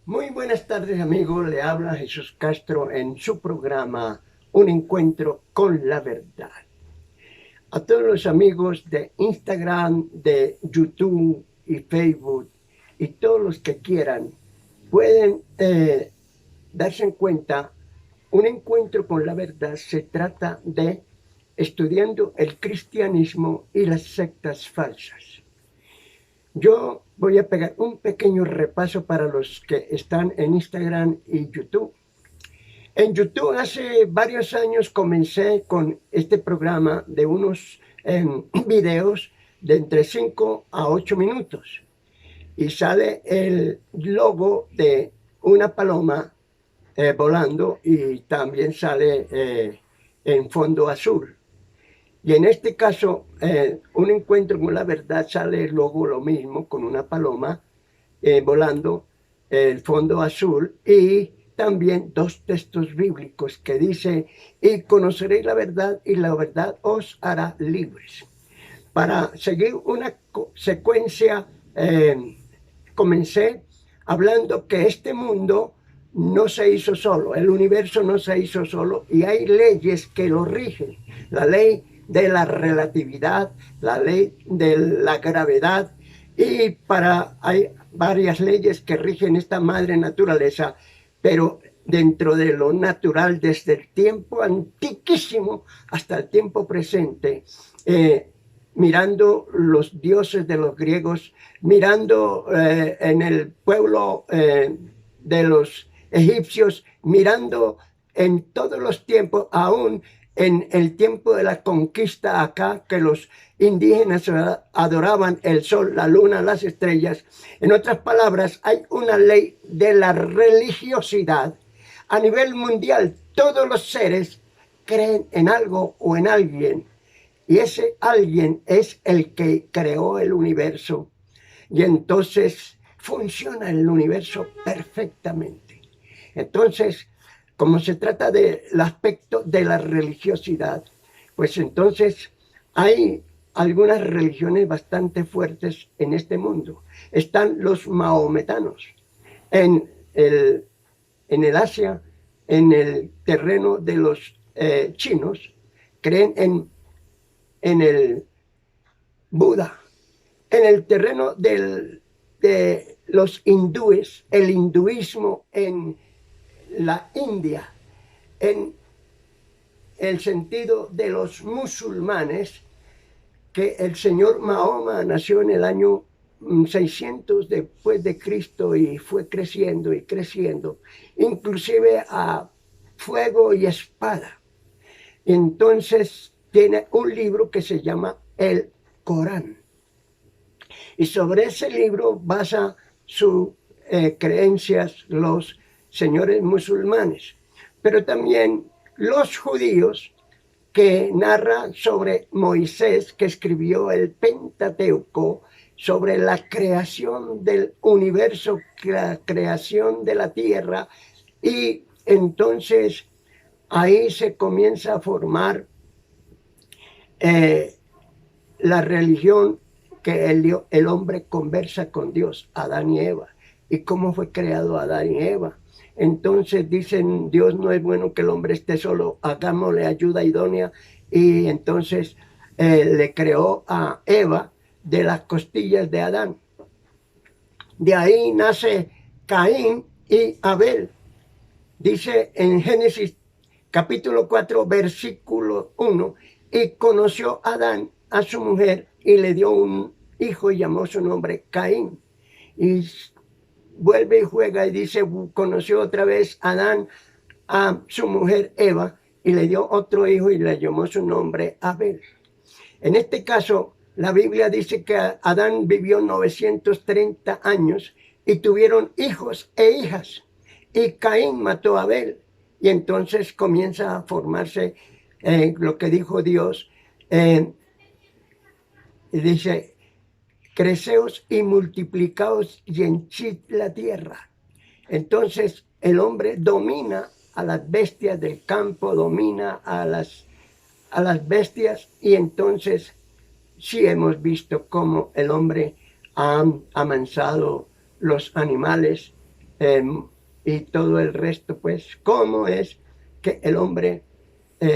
Muy buenas tardes amigos, le habla Jesús Castro en su programa Un Encuentro con la Verdad. A todos los amigos de Instagram, de YouTube y Facebook y todos los que quieran pueden darse en cuenta, Un Encuentro con la Verdad se trata de estudiando el cristianismo y las sectas falsas. Yo voy a pegar un pequeño repaso para los que están en Instagram y YouTube. En YouTube hace varios años comencé con este programa de unos videos de entre 5 a 8 minutos y sale el logo de una paloma volando y también sale en fondo azul. Y en este caso, un encuentro con la verdad sale el logo lo mismo con una paloma volando, el fondo azul y también dos textos bíblicos que dice, y conoceréis la verdad y la verdad os hará libres. Para seguir una secuencia, comencé hablando que este mundo no se hizo solo, el universo no se hizo solo y hay leyes que lo rigen. La ley de la relatividad, la ley de la gravedad y hay varias leyes que rigen esta madre naturaleza, pero dentro de lo natural desde el tiempo antiquísimo hasta el tiempo presente, mirando los dioses de los griegos, mirando en el pueblo de los egipcios, mirando en todos los tiempos, aún en el tiempo de la conquista acá, que los indígenas adoraban el sol, la luna, las estrellas. En otras palabras, hay una ley de la religiosidad. A nivel mundial, todos los seres creen en algo o en alguien. Y ese alguien es el que creó el universo. Y entonces funciona el universo perfectamente. Entonces, como se trata del aspecto de la religiosidad, pues entonces hay algunas religiones bastante fuertes en este mundo. Están los mahometanos. En el, en el Asia, en el terreno de los chinos, creen en el Buda. En el terreno de los hindúes, el hinduismo en la India, en el sentido de los musulmanes, que el señor Mahoma nació en el año 600 después de Cristo y fue creciendo y creciendo, inclusive a fuego y espada. Entonces tiene un libro que se llama el Corán. Y sobre ese libro basa sus creencias los señores musulmanes, pero también los judíos, que narra sobre Moisés, que escribió el Pentateuco, sobre la creación del universo, la creación de la tierra, y entonces ahí se comienza a formar la religión que el hombre conversa con Dios, Adán y Eva. ¿Y cómo fue creado Adán y Eva? Entonces dicen, Dios no es bueno que el hombre esté solo, hagámosle ayuda idónea. Y entonces le creó a Eva de las costillas de Adán. De ahí nace Caín y Abel. Dice en Génesis capítulo 4, versículo 1, y conoció Adán a su mujer y le dio un hijo y llamó su nombre Caín. Y vuelve y juega y dice, conoció otra vez Adán a su mujer Eva y le dio otro hijo y le llamó su nombre Abel. En este caso, la Biblia dice que Adán vivió 930 años y tuvieron hijos e hijas. Y Caín mató a Abel. Y entonces comienza a formarse lo que dijo Dios. Y dice, creceos y multiplicaos y henchid la tierra. Entonces el hombre domina a las bestias del campo, domina a las bestias, y entonces sí hemos visto cómo el hombre ha amansado los animales, y todo el resto, pues, cómo es que el hombre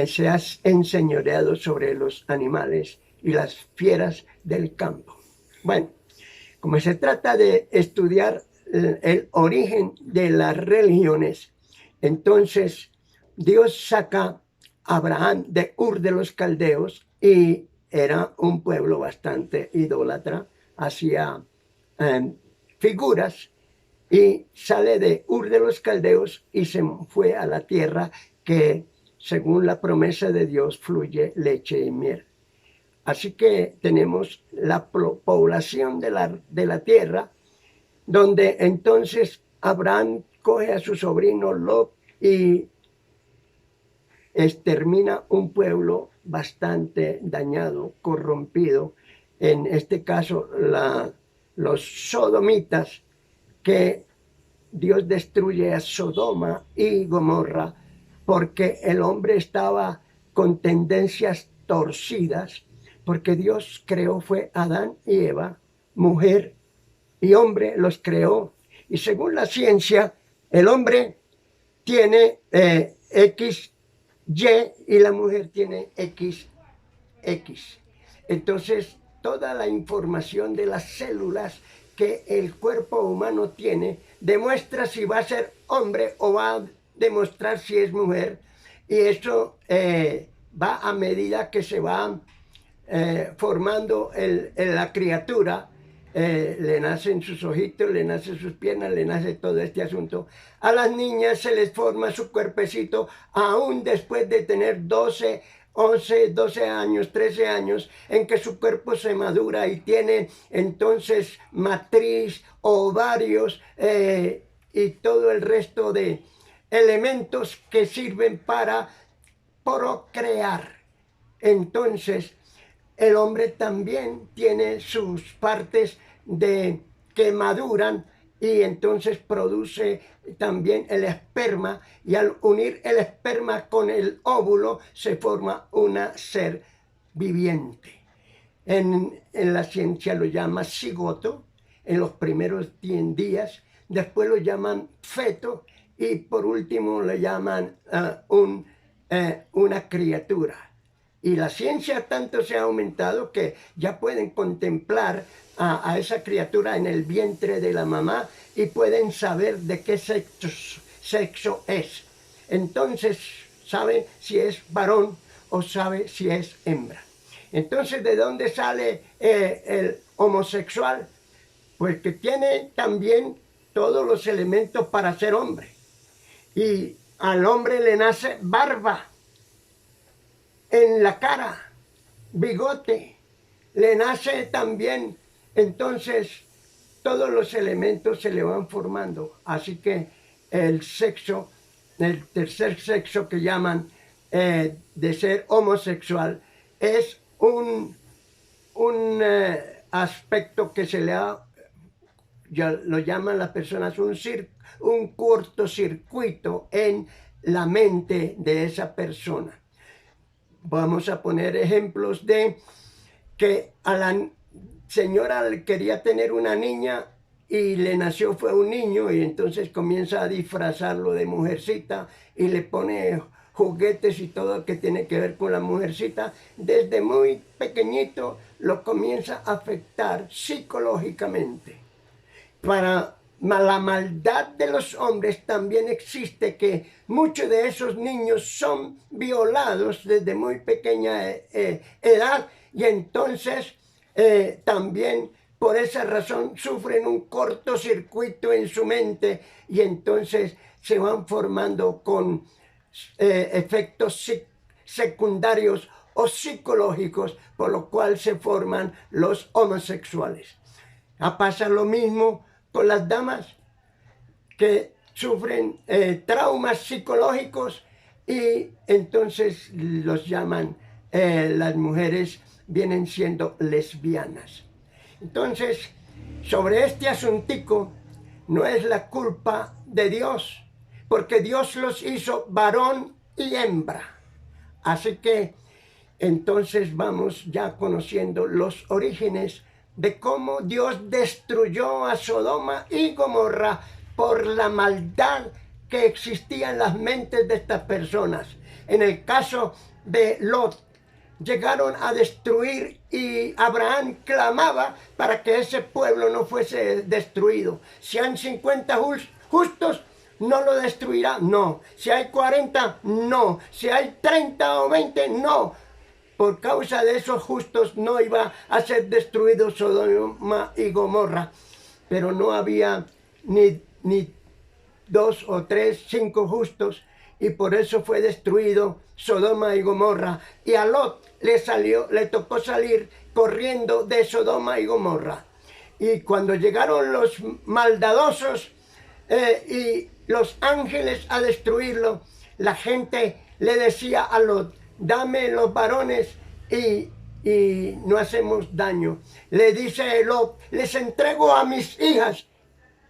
se ha enseñoreado sobre los animales y las fieras del campo. Bueno, como se trata de estudiar el origen de las religiones, entonces Dios saca a Abraham de Ur de los Caldeos y era un pueblo bastante idólatra, hacía figuras y sale de Ur de los Caldeos y se fue a la tierra que, según la promesa de Dios, fluye leche y miel. Así que tenemos la población de la tierra, donde entonces Abraham coge a su sobrino Lot y extermina un pueblo bastante dañado, corrompido, en este caso los sodomitas, que Dios destruye a Sodoma y Gomorra porque el hombre estaba con tendencias torcidas, porque Dios creó fue Adán y Eva, mujer y hombre los creó. Y según la ciencia, el hombre tiene XY y la mujer tiene XX. Entonces, toda la información de las células que el cuerpo humano tiene demuestra si va a ser hombre o va a demostrar si es mujer. Y eso va a medida que se va formando la criatura. Le nacen sus ojitos, le nacen sus piernas, le nace todo este asunto. A las niñas se les forma su cuerpecito aún después de tener 12, 11, 12 años, 13 años, en que su cuerpo se madura y tiene entonces matriz, ovarios y todo el resto de elementos que sirven para procrear. Entonces, el hombre también tiene sus partes que maduran y entonces produce también el esperma, y al unir el esperma con el óvulo se forma un ser viviente. En la ciencia lo llama cigoto en los primeros 10 días, después lo llaman feto y por último le llaman una criatura. Y la ciencia tanto se ha aumentado que ya pueden contemplar a esa criatura en el vientre de la mamá y pueden saber de qué sexo es. Entonces sabe si es varón o sabe si es hembra. Entonces, ¿de dónde sale el homosexual? Pues que tiene también todos los elementos para ser hombre. Y al hombre le nace barba en la cara, bigote, le nace también, entonces todos los elementos se le van formando. Así que el sexo, el tercer sexo que llaman de ser homosexual, es un aspecto que se le ha, ya lo llaman las personas, un cortocircuito en la mente de esa persona. Vamos a poner ejemplos de que a la señora quería tener una niña y le nació fue un niño, y entonces comienza a disfrazarlo de mujercita y le pone juguetes y todo lo que tiene que ver con la mujercita. Desde muy pequeñito lo comienza a afectar psicológicamente. Para la maldad de los hombres también existe que muchos de esos niños son violados desde muy pequeña edad, y entonces también por esa razón sufren un cortocircuito en su mente y entonces se van formando con efectos secundarios o psicológicos, por lo cual se forman los homosexuales. Pasa lo mismo con las damas que sufren traumas psicológicos y entonces los llaman, las mujeres vienen siendo lesbianas. Entonces, sobre este asuntico no es la culpa de Dios, porque Dios los hizo varón y hembra. Así que entonces vamos ya conociendo los orígenes de cómo Dios destruyó a Sodoma y Gomorra por la maldad que existía en las mentes de estas personas. En el caso de Lot, llegaron a destruir y Abraham clamaba para que ese pueblo no fuese destruido. Si hay 50 justos, no lo destruirá, no. Si hay 40, no. Si hay 30 o 20, no. Por causa de esos justos no iba a ser destruido Sodoma y Gomorra. Pero no había ni 2 o 3, 5 justos, y por eso fue destruido Sodoma y Gomorra. Y a Lot le tocó salir corriendo de Sodoma y Gomorra. Y cuando llegaron los maldadosos y los ángeles a destruirlo, la gente le decía a Lot: dame los varones y no hacemos daño. Le dice Lot: les entrego a mis hijas,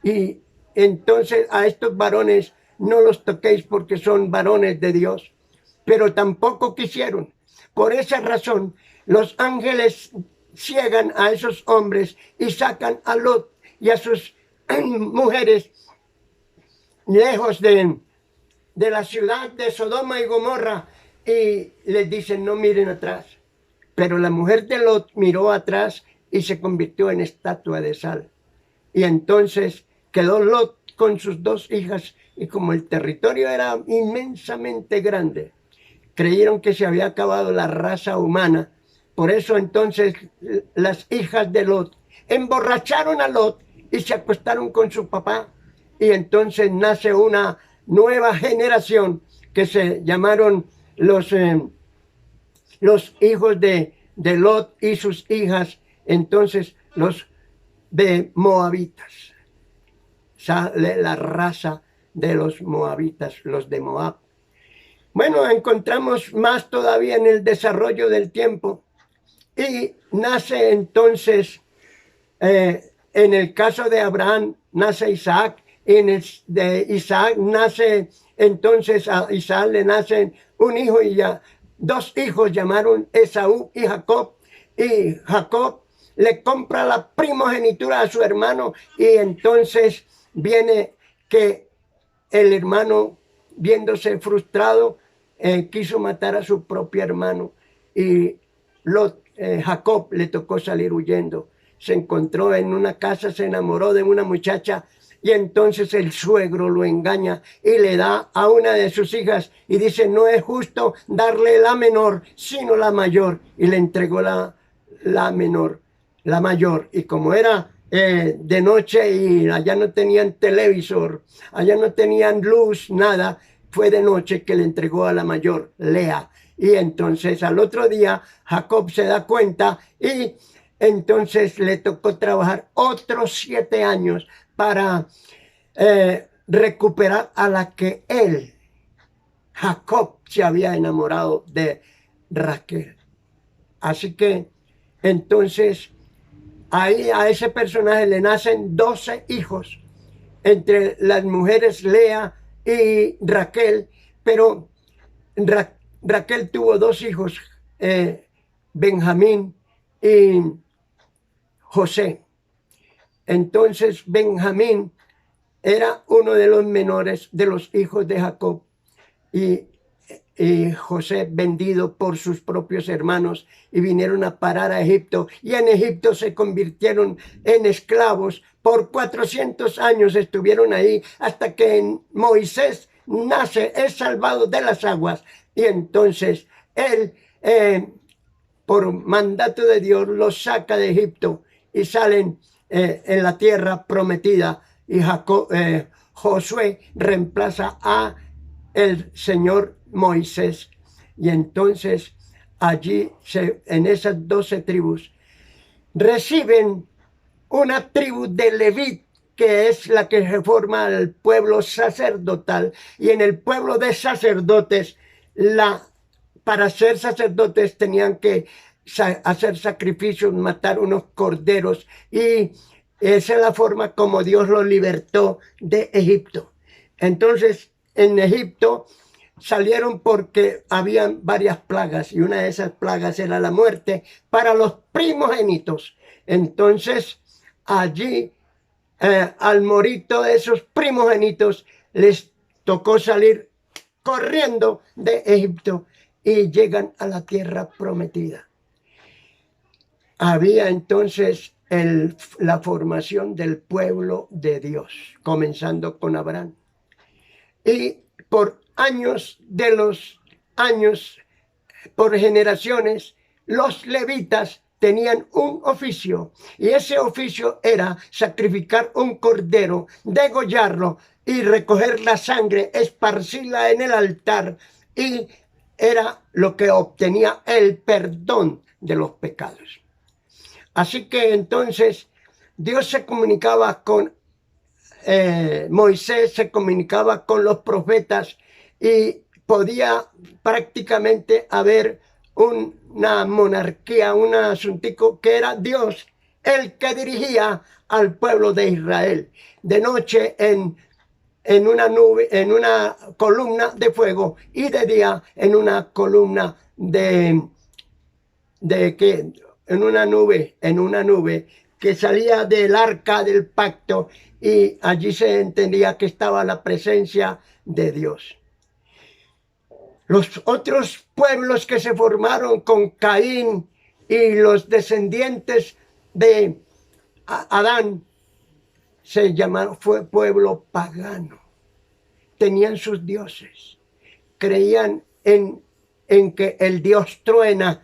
y entonces a estos varones no los toquéis porque son varones de Dios. Pero tampoco quisieron. Por esa razón, los ángeles ciegan a esos hombres y sacan a Lot y a sus mujeres lejos de la ciudad de Sodoma y Gomorra, y les dicen: no miren atrás. Pero la mujer de Lot miró atrás y se convirtió en estatua de sal. Y entonces quedó Lot con sus 2 hijas, y como el territorio era inmensamente grande, creyeron que se había acabado la raza humana. Por eso entonces las hijas de Lot emborracharon a Lot y se acostaron con su papá, y entonces nace una nueva generación que se llamaron los hijos de Lot y sus hijas, entonces los de moabitas. Sale la raza de los moabitas, los de Moab. Bueno, encontramos más todavía en el desarrollo del tiempo, y nace entonces, en el caso de Abraham, nace Isaac, y de Isaac nace, entonces a Isaac le nacen un hijo y ya 2 hijos, llamaron Esaú y Jacob, y Jacob le compra la primogenitura a su hermano, y entonces viene que el hermano, viéndose frustrado, quiso matar a su propio hermano, y Jacob le tocó salir huyendo. Se encontró en una casa, se enamoró de una muchacha, y entonces el suegro lo engaña y le da a una de sus hijas, y dice: no es justo darle la menor, sino la mayor, y le entregó la menor, la mayor. Y como era de noche y allá no tenían televisor, allá no tenían luz, nada, fue de noche que le entregó a la mayor, Lea. Y entonces al otro día Jacob se da cuenta, y entonces le tocó trabajar otros 7 años para recuperar a la que él, Jacob, se había enamorado de Raquel. Así que entonces ahí a ese personaje le nacen 12 hijos, entre las mujeres Lea y Raquel, pero Raquel tuvo 2 hijos, Benjamín y José. Entonces Benjamín era uno de los menores de los hijos de Jacob, y José vendido por sus propios hermanos, y vinieron a parar a Egipto, y en Egipto se convirtieron en esclavos. Por 400 años estuvieron ahí, hasta que Moisés nace, es salvado de las aguas, y entonces él, por mandato de Dios, los saca de Egipto y salen en la tierra prometida, y Josué reemplaza a el Señor Moisés. Y entonces allí, en esas 12 tribus, reciben una tribu de Leví, que es la que forma el pueblo sacerdotal. Y en el pueblo de sacerdotes, para ser sacerdotes tenían que hacer sacrificios, matar unos corderos, y esa es la forma como Dios los libertó de Egipto. Entonces en Egipto salieron porque habían varias plagas, y una de esas plagas era la muerte para los primogénitos. Entonces allí al morir todos esos primogénitos, les tocó salir corriendo de Egipto y llegan a la tierra prometida. Había entonces la formación del pueblo de Dios, comenzando con Abraham. Y por años de los años, por generaciones, los levitas tenían un oficio, y ese oficio era sacrificar un cordero, degollarlo y recoger la sangre, esparcirla en el altar, y era lo que obtenía el perdón de los pecados. Así que entonces Dios se comunicaba con Moisés, se comunicaba con los profetas, y podía prácticamente haber una monarquía, un asuntico que era Dios el que dirigía al pueblo de Israel. De noche en una nube, en una columna de fuego, y de día en una columna que en una nube que salía del arca del pacto, y allí se entendía que estaba la presencia de Dios. Los otros pueblos que se formaron con Caín y los descendientes de Adán se llamaron, fue pueblo pagano. Tenían sus dioses, creían en que el Dios truena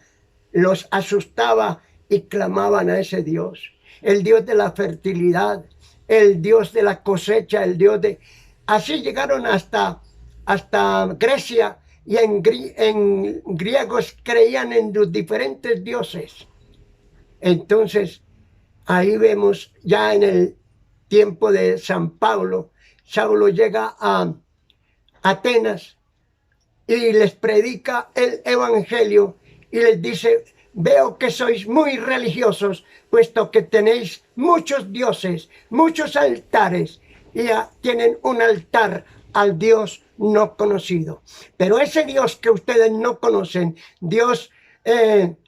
los asustaba y clamaban a ese Dios, el Dios de la fertilidad, el Dios de la cosecha, el Dios de... Así llegaron hasta Grecia, y en griegos creían en los diferentes dioses. Entonces, ahí vemos ya en el tiempo de San Pablo, Saulo llega a Atenas y les predica el evangelio y les dice: veo que sois muy religiosos, puesto que tenéis muchos dioses, muchos altares, y tienen un altar al Dios no conocido. Pero ese Dios que ustedes no conocen, Dios,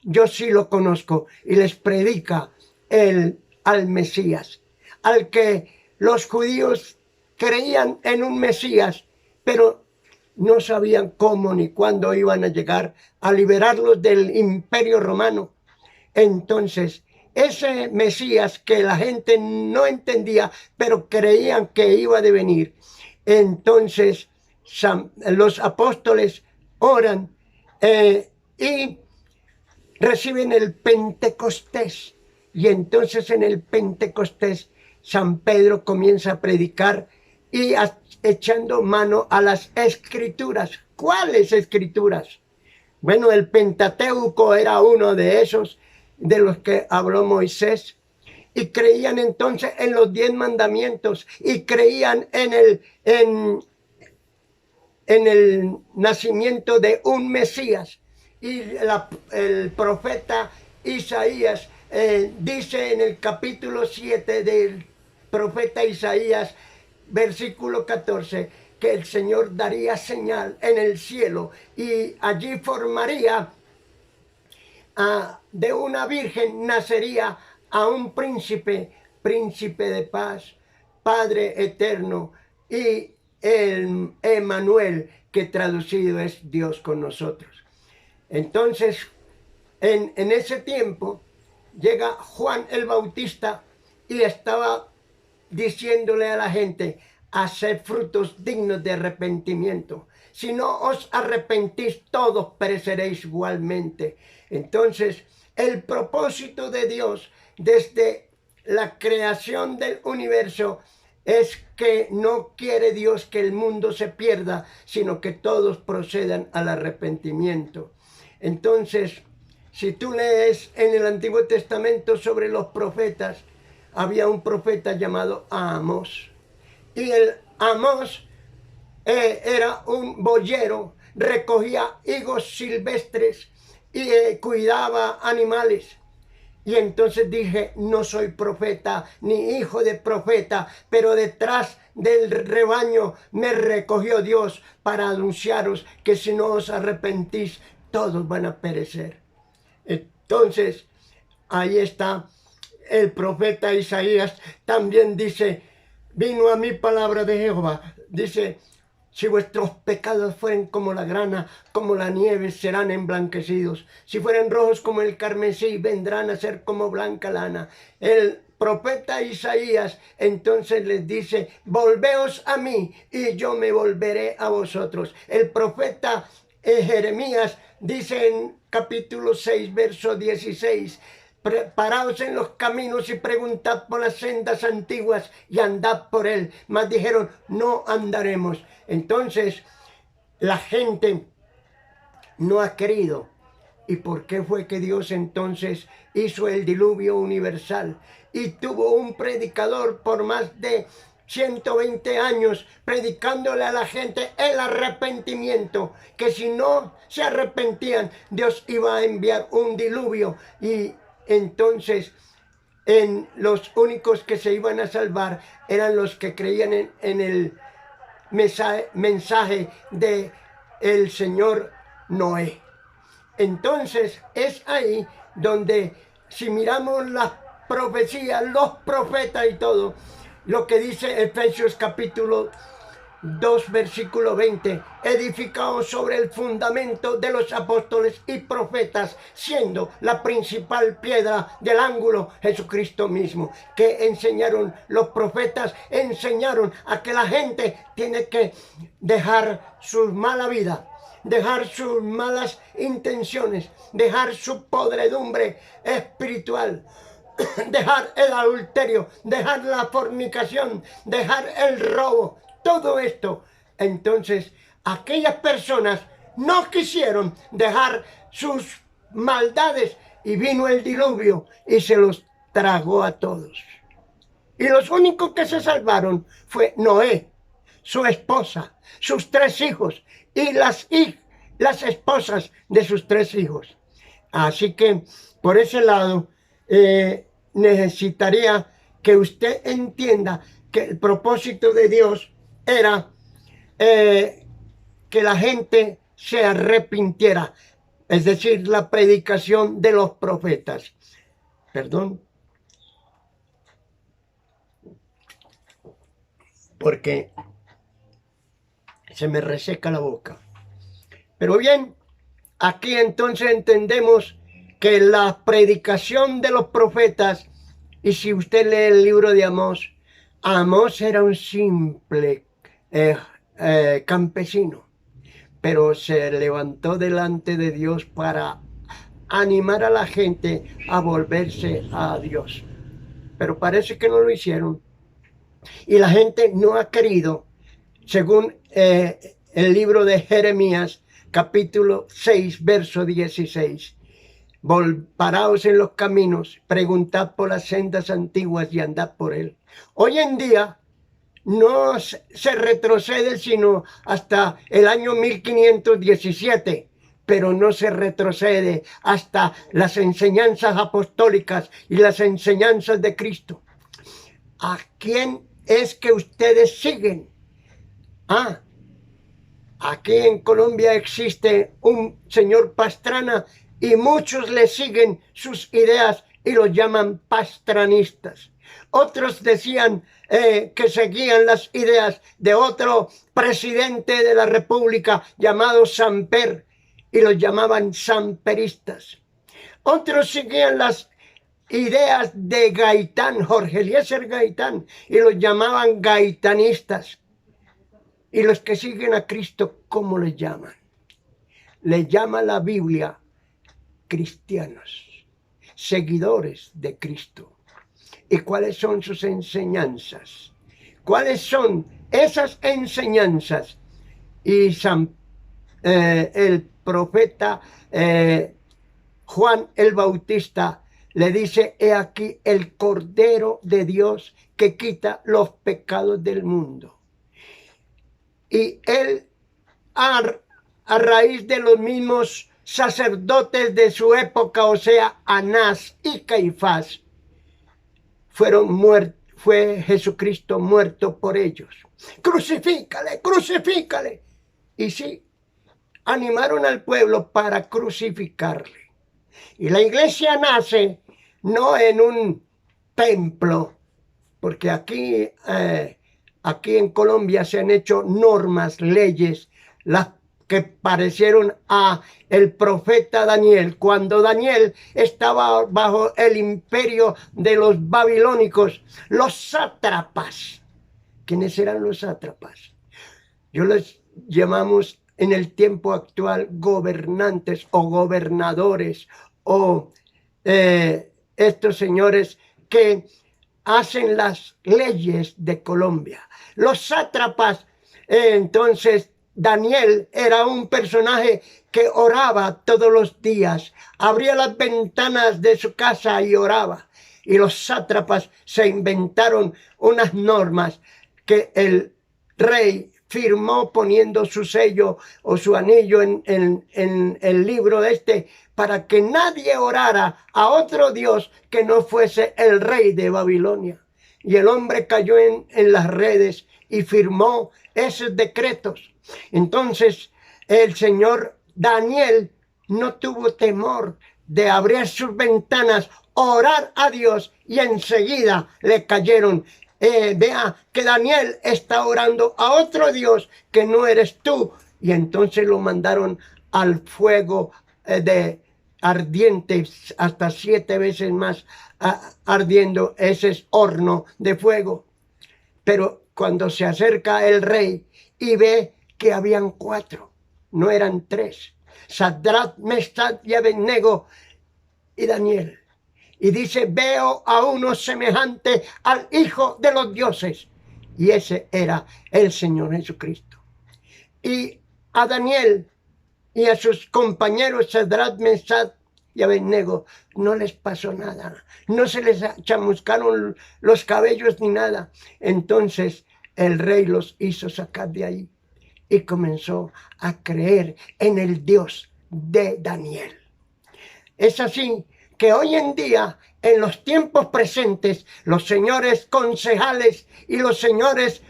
yo sí lo conozco, y les predica al Mesías, al que los judíos creían en un Mesías, pero no sabían cómo ni cuándo iban a llegar a liberarlos del imperio romano. Entonces, ese Mesías que la gente no entendía, pero creían que iba a venir, entonces los apóstoles oran y reciben el Pentecostés. Y entonces en el Pentecostés San Pedro comienza a predicar y echando mano a las escrituras. ¿Cuáles escrituras? Bueno, el Pentateuco era uno de esos de los que habló Moisés. Y creían entonces en los 10 mandamientos, y creían en el nacimiento de un Mesías. Y el profeta Isaías dice en el capítulo 7 del profeta Isaías, versículo 14, que el Señor daría señal en el cielo, y allí formaría de una virgen, nacería a un príncipe de paz, Padre eterno, y el Emmanuel, que traducido es Dios con nosotros. Entonces, en ese tiempo llega Juan el Bautista y estaba diciéndole a la gente: haced frutos dignos de arrepentimiento. Si no os arrepentís, todos pereceréis igualmente. Entonces, el propósito de Dios desde la creación del universo es que no quiere Dios que el mundo se pierda, sino que todos procedan al arrepentimiento. Entonces, si tú lees en el Antiguo Testamento sobre los profetas, había un profeta llamado Amós. Y el Amós era un boyero, recogía higos silvestres y cuidaba animales. Y entonces dije: no soy profeta ni hijo de profeta, pero detrás del rebaño me recogió Dios para anunciaros que si no os arrepentís, todos van a perecer. Entonces, ahí está el profeta Isaías también dice, vino a mí palabra de Jehová, dice, si vuestros pecados fueren como la grana, como la nieve, serán emblanquecidos. Si fueren rojos como el carmesí, vendrán a ser como blanca lana. El profeta Isaías entonces les dice, volveos a mí y yo me volveré a vosotros. El profeta Jeremías dice en capítulo 6, verso 16, paraos en los caminos y preguntad por las sendas antiguas y andad por él. Mas dijeron, no andaremos. Entonces, la gente no ha querido. ¿Y por qué fue que Dios entonces hizo el diluvio universal? Y tuvo un predicador por más de 120 años predicándole a la gente el arrepentimiento, que si no se arrepentían, Dios iba a enviar un diluvio. Y entonces los únicos que se iban a salvar eran los que creían en el mensaje de el Señor Noé. Entonces es ahí donde, si miramos las profecías, los profetas y todo, lo que dice Efesios capítulo 2, versículo 20, edificados sobre el fundamento de los apóstoles y profetas, siendo la principal piedra del ángulo Jesucristo mismo. Que enseñaron los profetas, enseñaron a que la gente tiene que dejar su mala vida, dejar sus malas intenciones, dejar su podredumbre espiritual, dejar el adulterio, dejar la fornicación, dejar el robo, todo esto. Entonces, aquellas personas no quisieron dejar sus maldades y vino el diluvio y se los tragó a todos. Y los únicos que se salvaron fue Noé, su esposa, sus 3 hijos y las esposas de sus 3 hijos. Así que por ese lado necesitaría que usted entienda que el propósito de Dios era que la gente se arrepintiera, es decir, la predicación de los profetas. Perdón, porque se me reseca la boca. Pero bien, aquí entonces entendemos que la predicación de los profetas, y si usted lee el libro de Amós, Amós era un simple campesino, pero se levantó delante de Dios para animar a la gente a volverse a Dios. Pero parece que no lo hicieron. Y la gente no ha querido, según el libro de Jeremías, capítulo 6, verso 16. Paraos en los caminos, preguntad por las sendas antiguas y andad por él. Hoy en día no se retrocede sino hasta el año 1517, pero no se retrocede hasta las enseñanzas apostólicas y las enseñanzas de Cristo. ¿A quién es que ustedes siguen? Aquí en Colombia existe un señor Pastrana y muchos le siguen sus ideas y los llaman pastranistas. Otros decían que seguían las ideas de otro presidente de la República llamado Samper y los llamaban samperistas. Otros seguían las ideas de Gaitán, Jorge Eliezer Gaitán, y los llamaban gaitanistas. Y los que siguen a Cristo, ¿cómo les llaman? Les llama la Biblia cristianos, seguidores de Cristo. ¿Y cuáles son sus enseñanzas? ¿Cuáles son esas enseñanzas? Y el profeta Juan el Bautista le dice, he aquí el Cordero de Dios que quita los pecados del mundo. Y él, a raíz de los mismos sacerdotes de su época, o sea, Anás y Caifás, fue Jesucristo muerto por ellos. Crucifícale, crucifícale. Y sí, animaron al pueblo para crucificarle. Y la iglesia nace no en un templo, porque aquí en Colombia se han hecho normas, leyes, las que parecieron a el profeta Daniel, cuando Daniel estaba bajo el imperio de los babilónicos, los sátrapas. ¿Quiénes eran los sátrapas? Yo les llamamos en el tiempo actual gobernantes o gobernadores o estos señores que hacen las leyes de Colombia. Los sátrapas, entonces Daniel era un personaje que oraba todos los días, abría las ventanas de su casa y oraba. Y los sátrapas se inventaron unas normas que el rey firmó poniendo su sello o su anillo en el libro para que nadie orara a otro Dios que no fuese el rey de Babilonia. Y el hombre cayó en las redes y firmó esos decretos. Entonces el señor Daniel no tuvo temor de abrir sus ventanas, orar a Dios y enseguida le cayeron. Vea que Daniel está orando a otro Dios que no eres tú. Y entonces lo mandaron al fuego de ardiente, hasta 7 veces más ardiendo. Ese es horno de fuego. Pero cuando se acerca el rey y ve que habían 4, no eran 3. Sadrach, Mesach y Abednego y Daniel. Y dice, veo a uno semejante al Hijo de los dioses. Y ese era el Señor Jesucristo. Y a Daniel y a sus compañeros Sadrach, Mesach y Abednego no les pasó nada. No se les chamuscaron los cabellos ni nada. Entonces el rey los hizo sacar de ahí y comenzó a creer en el Dios de Daniel. Es así que hoy en día, en los tiempos presentes, los señores concejales y los señores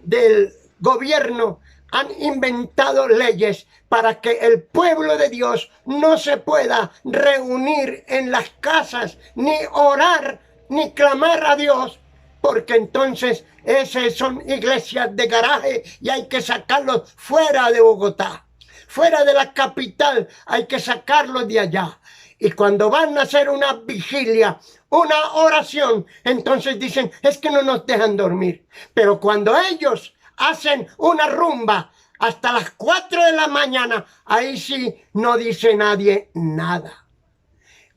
del gobierno han inventado leyes para que el pueblo de Dios no se pueda reunir en las casas, ni orar, ni clamar a Dios, porque entonces esas son iglesias de garaje y hay que sacarlos fuera de Bogotá. Fuera de la capital hay que sacarlos de allá. Y cuando van a hacer una vigilia, una oración, entonces dicen, es que no nos dejan dormir. Pero cuando ellos hacen una rumba hasta las 4 de la mañana, ahí sí no dice nadie nada.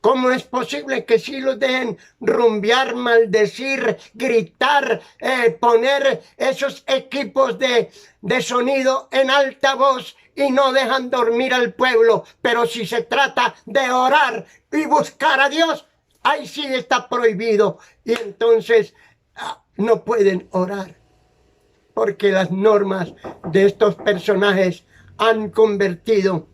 ¿Cómo es posible que sí los dejen rumbear, maldecir, gritar, poner esos equipos de sonido en alta voz y no dejan dormir al pueblo? Pero si se trata de orar y buscar a Dios, ahí sí está prohibido. Y entonces no pueden orar, porque las normas de estos personajes han convertido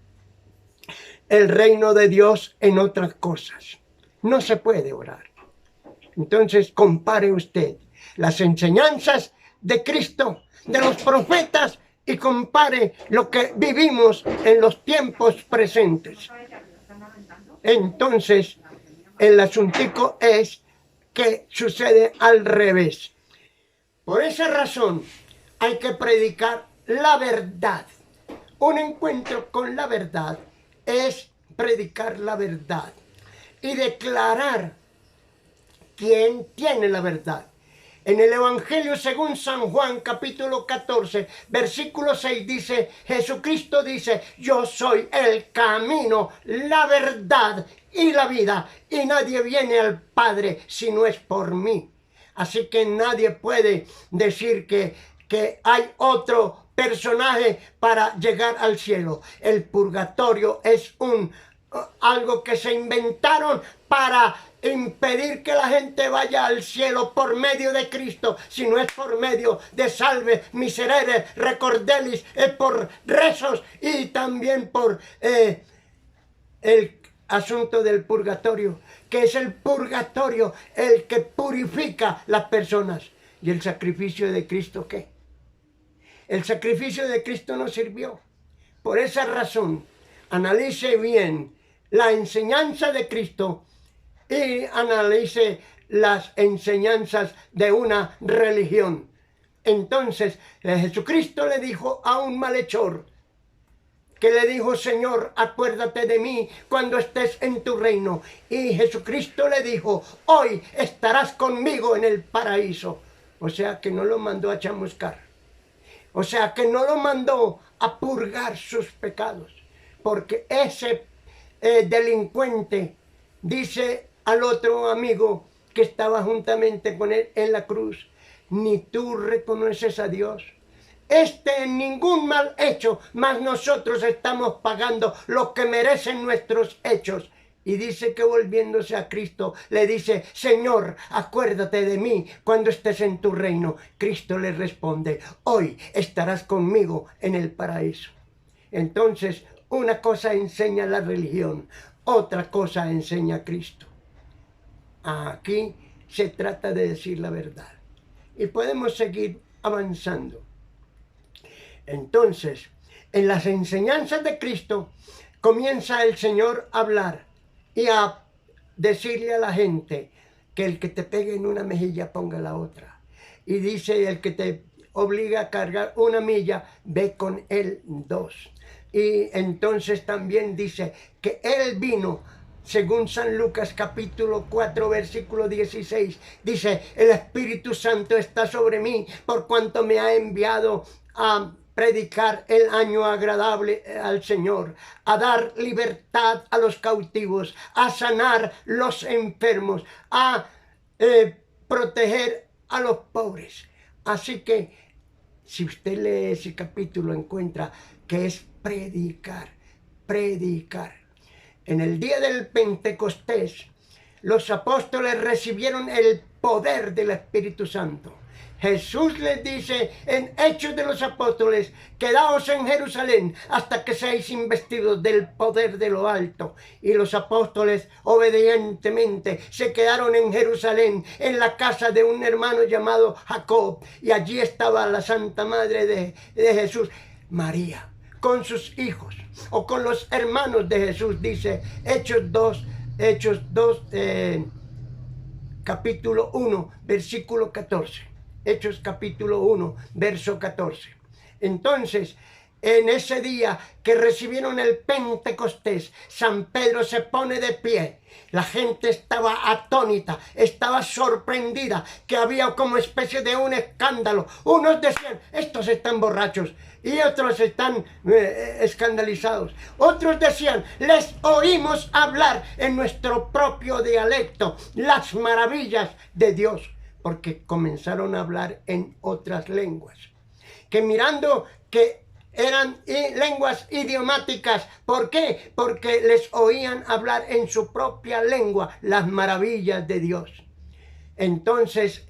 el reino de Dios en otras cosas. No se puede orar. Entonces compare usted las enseñanzas de Cristo, de los profetas, y compare lo que vivimos en los tiempos presentes. Entonces el asuntico es que sucede al revés. Por esa razón hay que predicar la verdad. Un encuentro con la verdad es predicar la verdad y declarar quién tiene la verdad. En el Evangelio según San Juan, capítulo 14, versículo 6 dice, Jesucristo dice, yo soy el camino, la verdad y la vida, y nadie viene al Padre si no es por mí. Así que nadie puede decir que hay otro personaje para llegar al cielo. El purgatorio es algo que se inventaron para impedir que la gente vaya al cielo por medio de Cristo, si no es por medio de salve, miserere, recordelis, es por rezos y también por el asunto del purgatorio, que es el purgatorio el que purifica las personas. ¿Y el sacrificio de Cristo qué? El sacrificio de Cristo no sirvió. Por esa razón, analice bien la enseñanza de Cristo y analice las enseñanzas de una religión. Entonces Jesucristo le dijo a un malhechor, que le dijo: Señor, acuérdate de mí cuando estés en tu reino. Y Jesucristo le dijo: hoy estarás conmigo en el paraíso. O sea que no lo mandó a chamuscar. O sea que no lo mandó a purgar sus pecados. Porque ese delincuente dice al otro amigo que estaba juntamente con él en la cruz: ni tú reconoces a Dios. En ningún mal hecho, mas nosotros estamos pagando lo que merecen nuestros hechos. Y dice que volviéndose a Cristo, le dice: Señor, acuérdate de mí cuando estés en tu reino. Cristo le responde: hoy estarás conmigo en el paraíso. Entonces, una cosa enseña la religión, otra cosa enseña Cristo. Aquí se trata de decir la verdad. Y podemos seguir avanzando. Entonces, en las enseñanzas de Cristo, comienza el Señor a hablar y a decirle a la gente que el que te pegue en una mejilla, ponga la otra. Y dice: el que te obliga a cargar una milla, ve con él 2. Y entonces también dice que él vino, según San Lucas capítulo 4 versículo 16, dice: el Espíritu Santo está sobre mí por cuanto me ha enviado a predicar el año agradable al Señor, a dar libertad a los cautivos, a sanar los enfermos, a proteger a los pobres. Así que si usted lee ese capítulo, encuentra que es predicar, predicar. En el día del Pentecostés, los apóstoles recibieron el poder del Espíritu Santo. Jesús les dice en Hechos de los Apóstoles: quedaos en Jerusalén hasta que seáis investidos del poder de lo alto. Y los apóstoles obedientemente se quedaron en Jerusalén, en la casa de un hermano llamado Jacob. Y allí estaba la Santa Madre de Jesús, María, con sus hijos, o con los hermanos de Jesús, dice Hechos 2, capítulo 1, versículo 14. Hechos capítulo 1, verso 14. Entonces, en ese día que recibieron el Pentecostés, San Pedro se pone de pie. La gente estaba atónita, estaba sorprendida, que había como especie de un escándalo. Unos decían: estos están borrachos, y otros están escandalizados. Otros decían: les oímos hablar en nuestro propio dialecto las maravillas de Dios, porque comenzaron a hablar en otras lenguas. Que mirando que eran lenguas idiomáticas. ¿Por qué? Porque les oían hablar en su propia lengua las maravillas de Dios. Entonces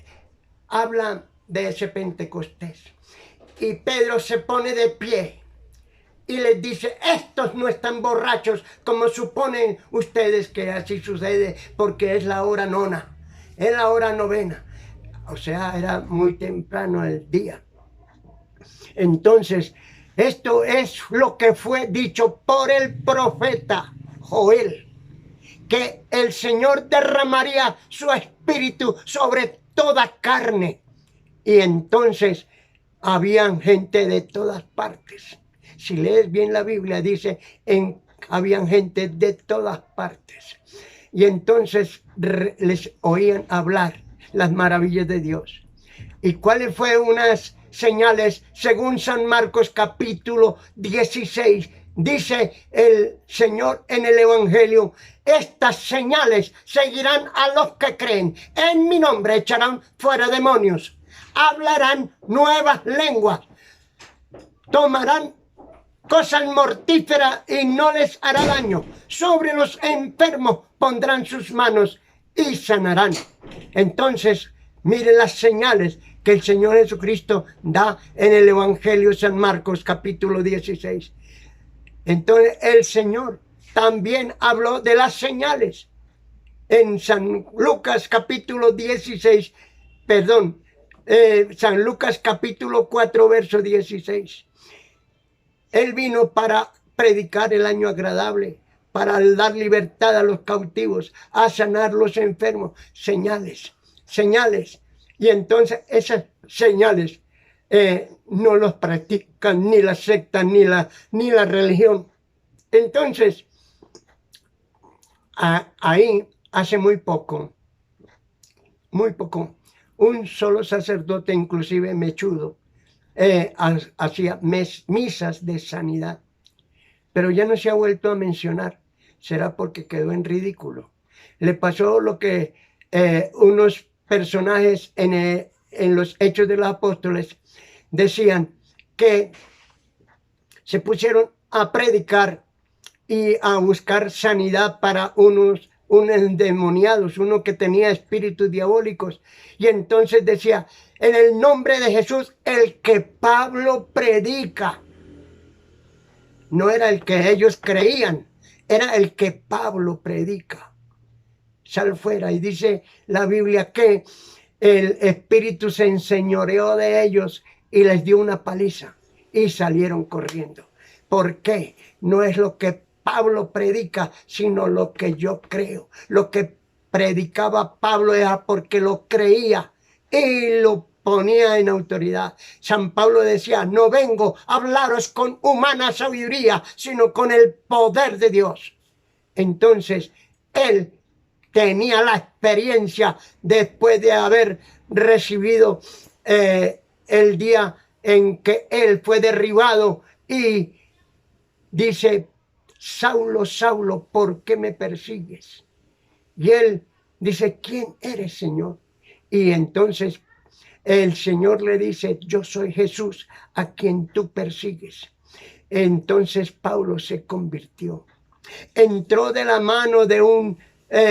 hablan de ese Pentecostés. Y Pedro se pone de pie y les dice: estos no están borrachos como suponen ustedes que así sucede, porque es la hora nona, es la hora novena. O sea, era muy temprano el día. Entonces, esto es lo que fue dicho por el profeta Joel, que el Señor derramaría su espíritu sobre toda carne. Y entonces habían gente de todas partes. Si lees bien la Biblia, dice: habían gente de todas partes. Y entonces les oían hablar las maravillas de Dios. ¿Y cuáles fueron unas señales? Según San Marcos capítulo 16, dice el Señor en el Evangelio: estas señales seguirán a los que creen. En mi nombre echarán fuera demonios, hablarán nuevas lenguas, tomarán cosas mortíferas y no les hará daño. Sobre los enfermos pondrán sus manos y sanarán. Entonces, miren las señales que el Señor Jesucristo da en el Evangelio de San Marcos capítulo 16. Entonces el Señor también habló de las señales en San Lucas capítulo 16, San Lucas capítulo 4 verso 16. Él vino para predicar el año agradable, para dar libertad a los cautivos, a sanar los enfermos. Señales, señales. Y entonces esas señales no los practican ni la secta ni la religión. Entonces, ahí hace muy poco, un solo sacerdote, inclusive mechudo, hacía misas de sanidad, pero ya no se ha vuelto a mencionar. Será porque quedó en ridículo. Le pasó lo que unos personajes en los Hechos de los Apóstoles decían, que se pusieron a predicar y a buscar sanidad para unos endemoniados, uno que tenía espíritus diabólicos. Y entonces decía, en el nombre de Jesús, el que Pablo predica. No era el que ellos creían, era el que Pablo predica. Sal fuera. Y dice la Biblia que el espíritu se enseñoreó de ellos y les dio una paliza y salieron corriendo. ¿Por qué? No es lo que Pablo predica, sino lo que yo creo. Lo que predicaba Pablo era porque lo creía y lo ponía en autoridad. San Pablo decía, no vengo a hablaros con humana sabiduría, sino con el poder de Dios. Entonces, él tenía la experiencia después de haber recibido el día en que él fue derribado y dice, Saulo, Saulo, ¿por qué me persigues? Y él dice, ¿quién eres, Señor? Y entonces el Señor le dice, yo soy Jesús a quien tú persigues. Entonces Pablo se convirtió. Entró de la mano de un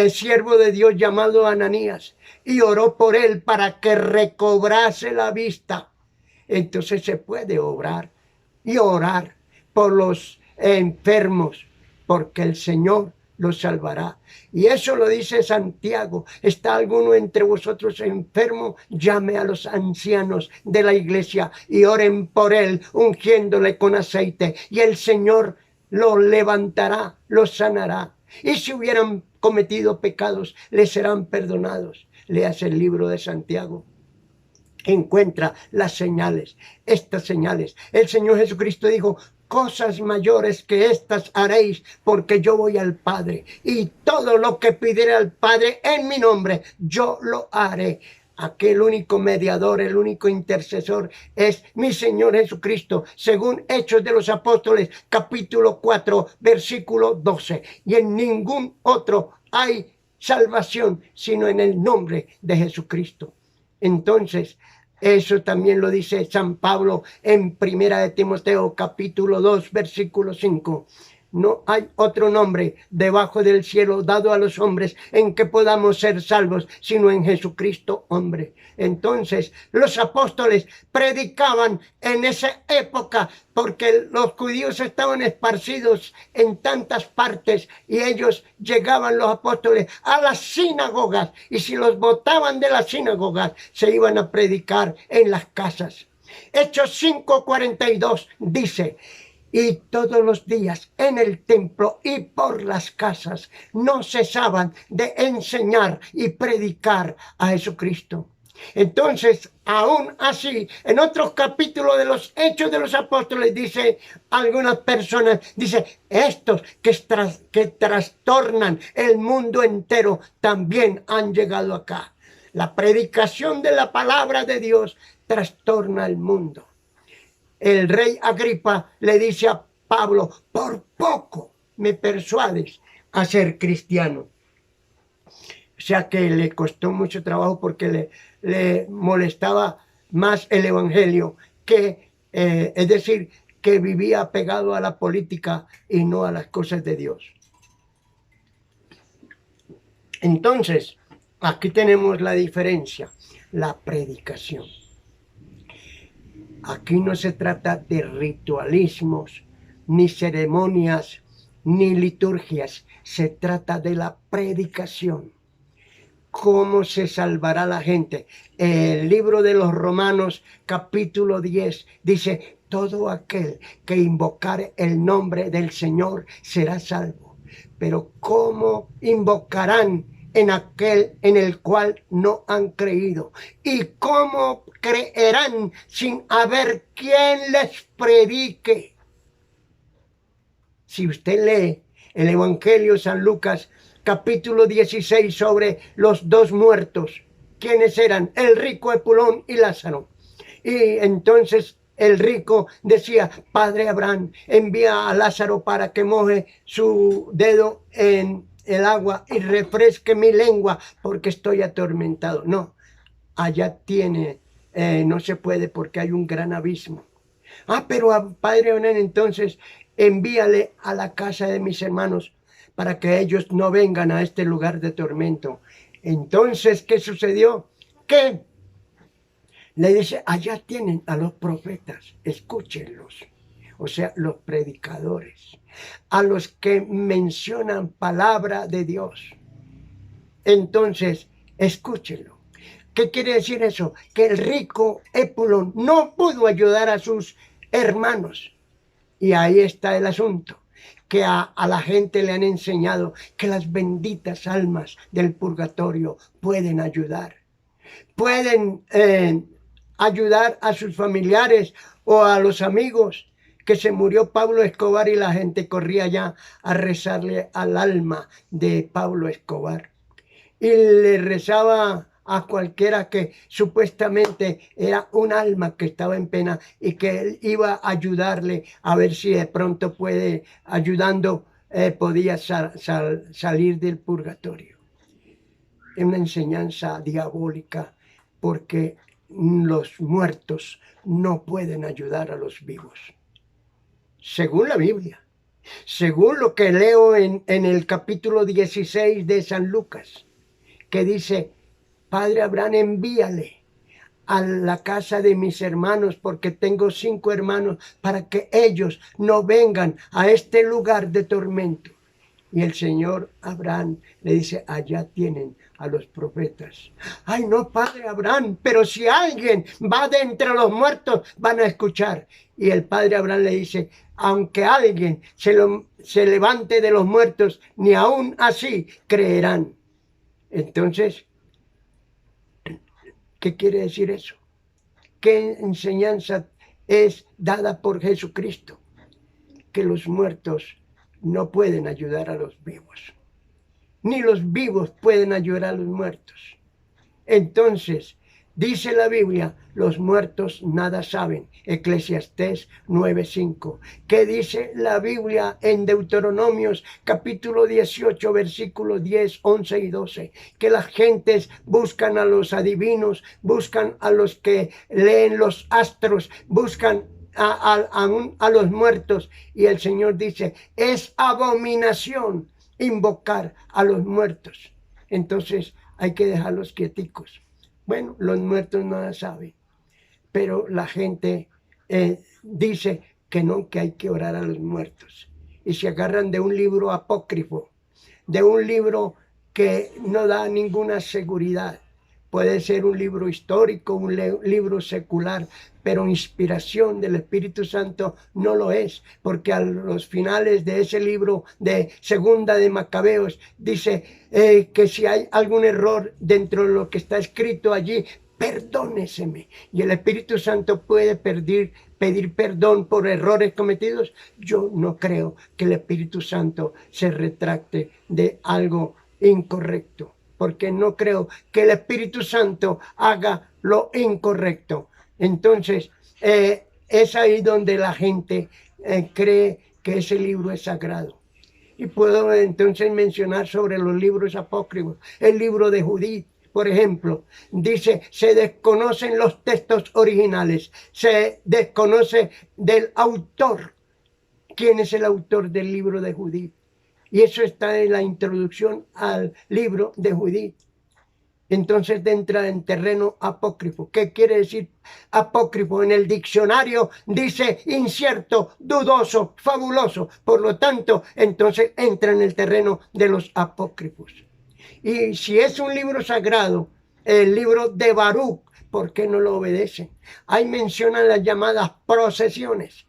siervo de Dios llamado Ananías y oró por él para que recobrase la vista. Entonces se puede obrar y orar por los enfermos, porque el Señor los salvará. Y eso lo dice Santiago. ¿Está alguno entre vosotros enfermo? Llame a los ancianos de la iglesia y oren por él, ungiéndole con aceite. Y el Señor lo levantará, lo sanará. Y si hubieran cometido pecados, les serán perdonados. Leas el libro de Santiago. Encuentra las señales, estas señales. El Señor Jesucristo dijo, cosas mayores que estas haréis, porque yo voy al Padre. Y todo lo que pidiere al Padre en mi nombre, yo lo haré. Aquel único mediador, el único intercesor es mi Señor Jesucristo, según Hechos de los Apóstoles, capítulo 4, versículo 12. Y en ningún otro hay salvación, sino en el nombre de Jesucristo. Entonces, eso también lo dice San Pablo en Primera de Timoteo, capítulo 2, versículo 5. No hay otro nombre debajo del cielo dado a los hombres en que podamos ser salvos, sino en Jesucristo, hombre. Entonces, los apóstoles predicaban en esa época porque los judíos estaban esparcidos en tantas partes y ellos llegaban, los apóstoles, a las sinagogas, y si los botaban de las sinagogas, se iban a predicar en las casas. Hechos 5:42 dice, y todos los días en el templo y por las casas no cesaban de enseñar y predicar a Jesucristo. Entonces, aún así, en otros capítulos de los Hechos de los Apóstoles, dice algunas personas, dice, estos que trastornan el mundo entero también han llegado acá. La predicación de la palabra de Dios trastorna el mundo. El rey Agripa le dice a Pablo, por poco me persuades a ser cristiano. O sea que le costó mucho trabajo porque le molestaba más el evangelio que, es decir, que vivía pegado a la política y no a las cosas de Dios. Entonces, aquí tenemos la diferencia, la predicación. Aquí no se trata de ritualismos, ni ceremonias, ni liturgias. Se trata de la predicación. ¿Cómo se salvará la gente? El libro de los Romanos, capítulo 10, dice, todo aquel que invocare el nombre del Señor será salvo. Pero ¿cómo invocarán en aquel en el cual no han creído? ¿Y cómo creerán sin haber quien les predique? Si usted lee el Evangelio de San Lucas, capítulo 16, sobre los dos muertos, ¿quiénes eran? El rico Epulón y Lázaro. Y entonces el rico decía: Padre Abraham, envía a Lázaro para que moje su dedo en el agua y refresque mi lengua porque estoy atormentado. No, allá tiene, no se puede porque hay un gran abismo. Pero Padre Abraham, entonces envíale a la casa de mis hermanos para que ellos no vengan a este lugar de tormento. Entonces, ¿qué sucedió? Que le dice: allá tienen a los profetas, escúchenlos. O sea, los predicadores, a los que mencionan palabra de Dios. Entonces, escúchenlo. ¿Qué quiere decir eso? Que el rico Epulón no pudo ayudar a sus hermanos. Y ahí está el asunto, que a la gente le han enseñado que las benditas almas del purgatorio pueden ayudar. Pueden ayudar a sus familiares o a los amigos, que se murió Pablo Escobar y la gente corría ya a rezarle al alma de Pablo Escobar. Y le rezaba a cualquiera que supuestamente era un alma que estaba en pena y que él iba a ayudarle a ver si de pronto ayudando, podía salir del purgatorio. Es una enseñanza diabólica, porque los muertos no pueden ayudar a los vivos. Según la Biblia, según lo que leo en el capítulo 16 de San Lucas, que dice: Padre Abraham, envíale a la casa de mis hermanos, porque tengo 5 hermanos, para que ellos no vengan a este lugar de tormento. Y el Señor Abraham le dice: allá tienen a los profetas. Ay, no, Padre Abraham, pero si alguien va de entre los muertos, van a escuchar. Y el Padre Abraham le dice: aunque alguien se levante de los muertos, ni aún así creerán. Entonces, ¿qué quiere decir eso? ¿Qué enseñanza es dada por Jesucristo? Que los muertos no pueden ayudar a los vivos, ni los vivos pueden ayudar a los muertos. Entonces, dice la Biblia: los muertos nada saben. Eclesiastés 9:5. ¿Qué dice la Biblia en Deuteronomios capítulo 18, versículos 10, 11 y 12? Que las gentes buscan a los adivinos, buscan a los que leen los astros, buscan a los muertos. Y el Señor dice: es abominación invocar a los muertos. Entonces hay que dejarlos quieticos. Bueno, los muertos nada saben, pero la gente dice que no, que hay que orar a los muertos. Y se agarran de un libro apócrifo, de un libro que no da ninguna seguridad. Puede ser un libro histórico, un libro secular, pero inspiración del Espíritu Santo no lo es, porque a los finales de ese libro de Segunda de Macabeos dice que si hay algún error dentro de lo que está escrito allí, perdóneseme. Y el Espíritu Santo puede pedir perdón por errores cometidos. Yo no creo que el Espíritu Santo se retracte de algo incorrecto, porque no creo que el Espíritu Santo haga lo incorrecto. Entonces, es ahí donde la gente cree que ese libro es sagrado. Y puedo entonces mencionar sobre los libros apócrifos. El libro de Judith, por ejemplo, dice: se desconocen los textos originales, se desconoce del autor. ¿Quién es el autor del libro de Judith? Y eso está en la introducción al libro de Judith. Entonces entra en terreno apócrifo. ¿Qué quiere decir apócrifo? En el diccionario dice incierto, dudoso, fabuloso. Por lo tanto, entonces entra en el terreno de los apócrifos. Y si es un libro sagrado, el libro de Baruch, ¿por qué no lo obedecen? Ahí mencionan las llamadas procesiones.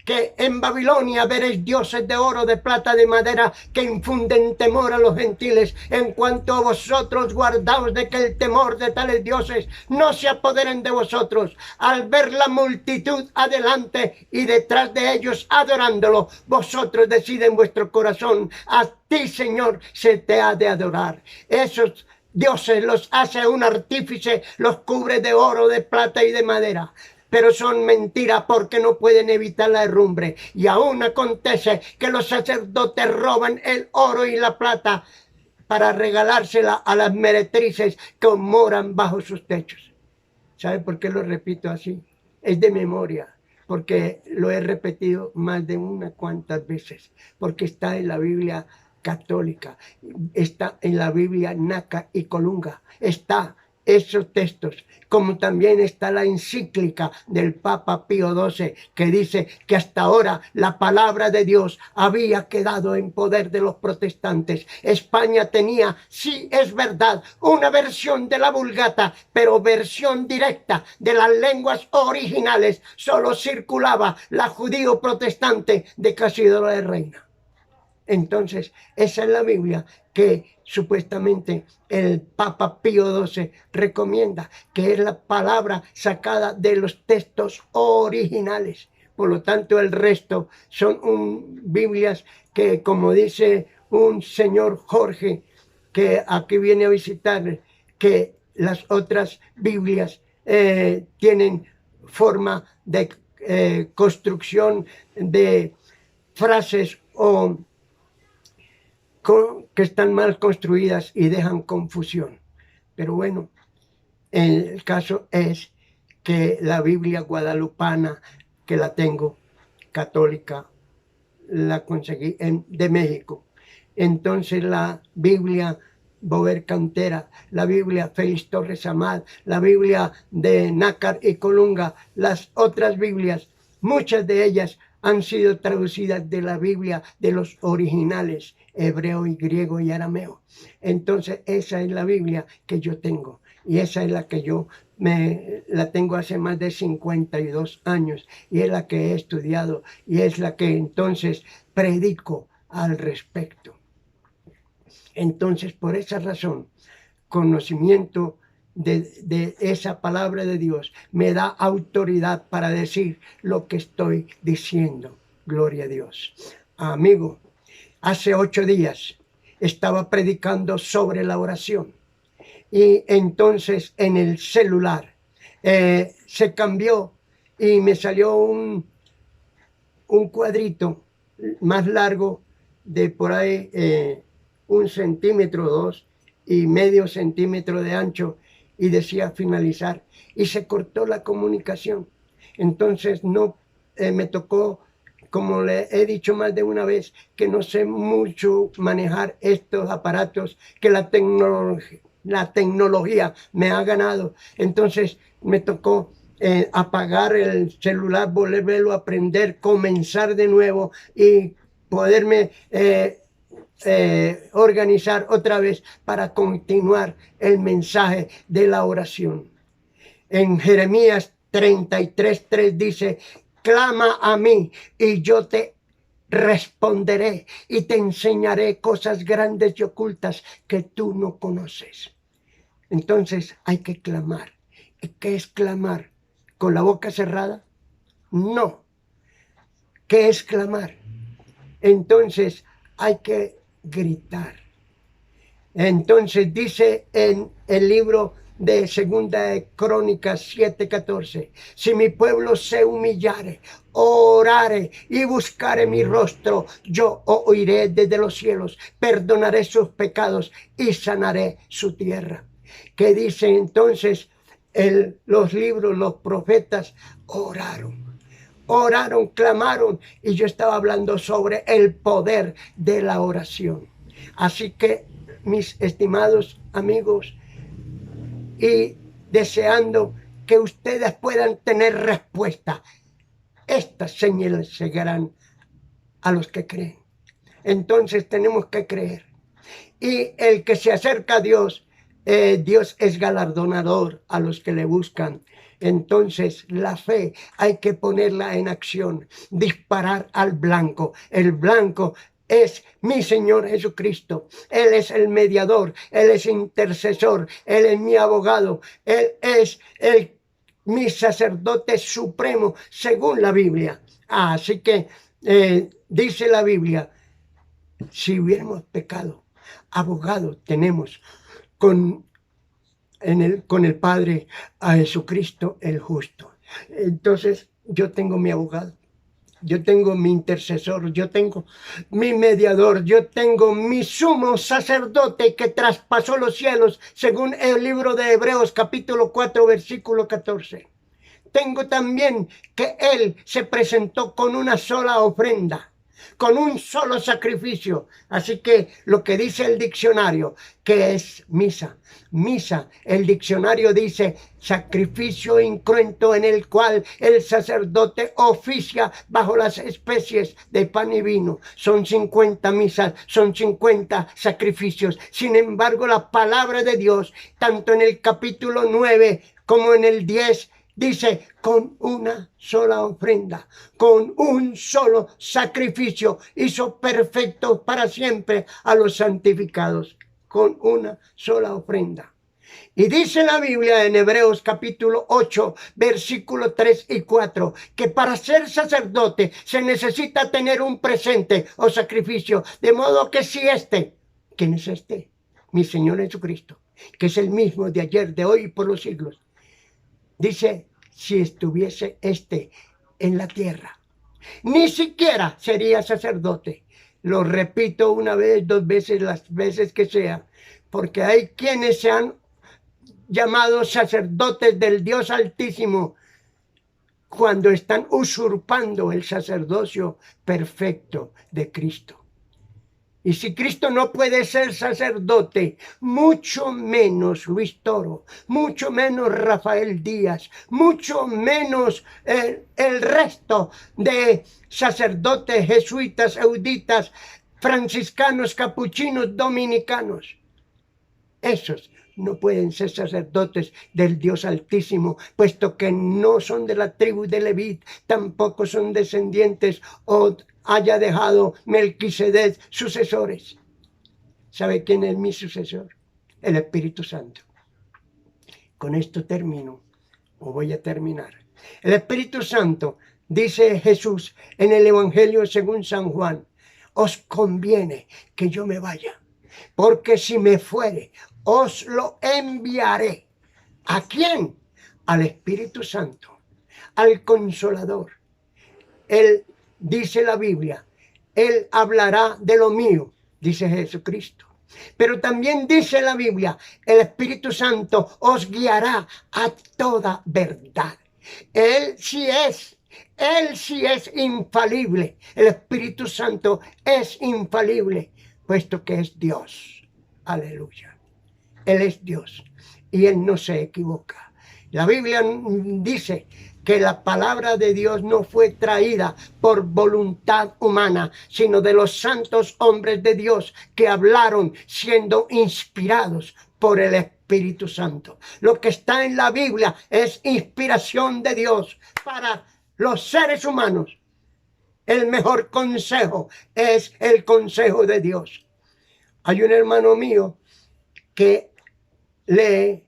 que en Babilonia veréis dioses de oro, de plata, de madera, que infunden temor a los gentiles. En cuanto a vosotros, guardaos de que el temor de tales dioses no se apoderen de vosotros. Al ver la multitud adelante y detrás de ellos adorándolo, vosotros deciden en vuestro corazón: a ti, Señor, se te ha de adorar. Esos dioses los hace un artífice, los cubre de oro, de plata y de madera. Pero son mentiras, porque no pueden evitar la herrumbre. Y aún acontece que los sacerdotes roban el oro y la plata para regalársela a las meretrices que moran bajo sus techos. ¿Sabe por qué lo repito así? Es de memoria, porque lo he repetido más de unas cuantas veces, porque está en la Biblia católica, está en la Biblia Nácar y Colunga, está esos textos, como también está la encíclica del Papa Pío XII, que dice que hasta ahora la palabra de Dios había quedado en poder de los protestantes. España tenía, sí es verdad, una versión de la Vulgata, pero versión directa de las lenguas originales. Solo circulaba la judío protestante de Casidoro de Reina. Entonces, esa es la Biblia que supuestamente el Papa Pío XII recomienda, que es la palabra sacada de los textos originales. Por lo tanto, el resto son Biblias que, como dice un señor Jorge, que aquí viene a visitar, que las otras Biblias tienen forma de construcción de frases o que están mal construidas y dejan confusión. Pero bueno, el caso es que la Biblia guadalupana, que la tengo, católica, la conseguí de México. Entonces la Biblia Bover Cantera, la Biblia Félix Torres Amat, la Biblia de Nácar y Colunga, las otras Biblias, muchas de ellas han sido traducidas de la Biblia de los originales, hebreo y griego y arameo. Entonces esa es la Biblia que yo tengo, y esa es la que yo la tengo hace más de 52 años, y es la que he estudiado, y es la que entonces predico al respecto. Entonces, por esa razón, conocimiento de esa palabra de Dios me da autoridad para decir lo que estoy diciendo. Gloria a Dios. Amigo, hace 8 días estaba predicando sobre la oración, y entonces en el celular se cambió y me salió un cuadrito más largo de por ahí 1 centímetro, 2 y medio centímetro de ancho, y decía finalizar, y se cortó la comunicación. Entonces no me tocó, como le he dicho más de una vez, que no sé mucho manejar estos aparatos, que la tecnología me ha ganado. Entonces me tocó apagar el celular, volverlo a prender, comenzar de nuevo y poderme organizar otra vez para continuar el mensaje de la oración. En Jeremías 33:3 dice: clama a mí y yo te responderé y te enseñaré cosas grandes y ocultas que tú no conoces. Entonces hay que clamar. ¿Y qué es clamar? ¿Con la boca cerrada? No. ¿Qué es clamar? Entonces hay que gritar. Entonces dice en el libro de Segunda de Crónicas 7:14: si mi pueblo se humillare, orare y buscare mi rostro, yo oiré desde los cielos, perdonaré sus pecados y sanaré su tierra. ¿Qué dice entonces los libros? Los profetas oraron, clamaron, y yo estaba hablando sobre el poder de la oración. Así que, mis estimados amigos, y deseando que ustedes puedan tener respuesta, estas señales llegarán a los que creen. Entonces tenemos que creer. Y el que se acerca a Dios, Dios es galardonador a los que le buscan. Entonces la fe hay que ponerla en acción, disparar al blanco. El blanco es mi Señor Jesucristo. Él es el mediador, Él es intercesor, Él es mi abogado, Él es mi sacerdote supremo según la Biblia. Así que dice la Biblia, si hubiéramos pecado, abogado tenemos con el Padre, a Jesucristo el justo. Entonces yo tengo mi abogado, yo tengo mi intercesor, yo tengo mi mediador, yo tengo mi sumo sacerdote que traspasó los cielos, según el libro de Hebreos capítulo 4 versículo 14. Tengo también que Él se presentó con una sola ofrenda, con un solo sacrificio. Así que lo que dice el diccionario, que es misa. Misa, el diccionario dice sacrificio incruento en el cual el sacerdote oficia bajo las especies de pan y vino. Son 50 misas, son 50 sacrificios. Sin embargo, la palabra de Dios, tanto en el capítulo 9 como en el 10, dice, con una sola ofrenda, con un solo sacrificio, hizo perfecto para siempre a los santificados, con una sola ofrenda. Y dice la Biblia en Hebreos capítulo 8, versículos 3 y 4, que para ser sacerdote se necesita tener un presente o sacrificio, de modo que si ¿quién es este? Mi Señor Jesucristo, que es el mismo de ayer, de hoy y por los siglos. Dice, si estuviese en la tierra, ni siquiera sería sacerdote. Lo repito una vez, dos veces, las veces que sea, porque hay quienes se han llamado sacerdotes del Dios Altísimo cuando están usurpando el sacerdocio perfecto de Cristo. Y si Cristo no puede ser sacerdote, mucho menos Luis Toro, mucho menos Rafael Díaz, mucho menos el resto de sacerdotes jesuitas, euditas, franciscanos, capuchinos, dominicanos. Esos no pueden ser sacerdotes del Dios Altísimo, puesto que no son de la tribu de Leví, tampoco son descendientes o haya dejado Melquisedec sucesores. ¿Sabe quién es mi sucesor? El Espíritu Santo. Con esto termino, o voy a terminar. El Espíritu Santo, dice Jesús en el Evangelio según San Juan, os conviene que yo me vaya, porque si me fuere, os lo enviaré. ¿A quién? Al Espíritu Santo, al Consolador. Él, dice la Biblia, Él hablará de lo mío, dice Jesucristo. Pero también dice la Biblia, el Espíritu Santo os guiará a toda verdad. Él sí es infalible. El Espíritu Santo es infalible, puesto que es Dios. Aleluya. Él es Dios y Él no se equivoca. La Biblia dice que la palabra de Dios no fue traída por voluntad humana, sino de los santos hombres de Dios que hablaron siendo inspirados por el Espíritu Santo. Lo que está en la Biblia es inspiración de Dios para los seres humanos. El mejor consejo es el consejo de Dios. Hay un hermano mío que lee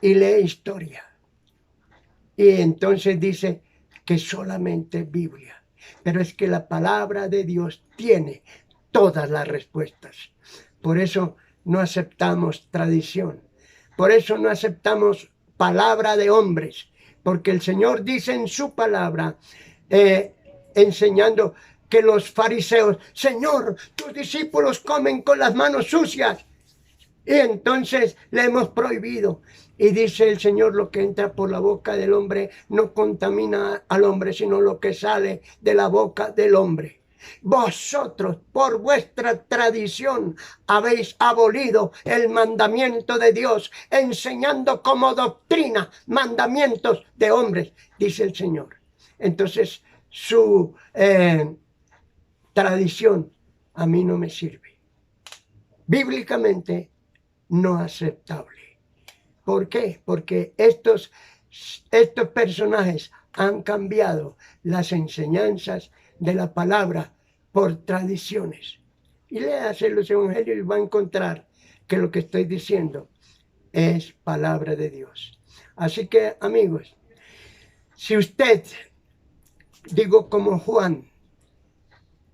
historia. Y entonces dice que solamente Biblia. Pero es que la palabra de Dios tiene todas las respuestas. Por eso no aceptamos tradición. Por eso no aceptamos palabra de hombres. Porque el Señor dice en su palabra, enseñando que los fariseos, Señor, tus discípulos comen con las manos sucias. Y entonces le hemos prohibido. Y dice el Señor, lo que entra por la boca del hombre no contamina al hombre, sino lo que sale de la boca del hombre. Vosotros, por vuestra tradición, habéis abolido el mandamiento de Dios, enseñando como doctrina mandamientos de hombres, dice el Señor. Entonces, su tradición a mí no me sirve. Bíblicamente, no aceptable. ¿Por qué? Porque estos Estos personajes han cambiado las enseñanzas de la palabra por tradiciones. Y léase los evangelios y va a encontrar que lo que estoy diciendo es palabra de Dios. Así que, amigos, si usted, digo como Juan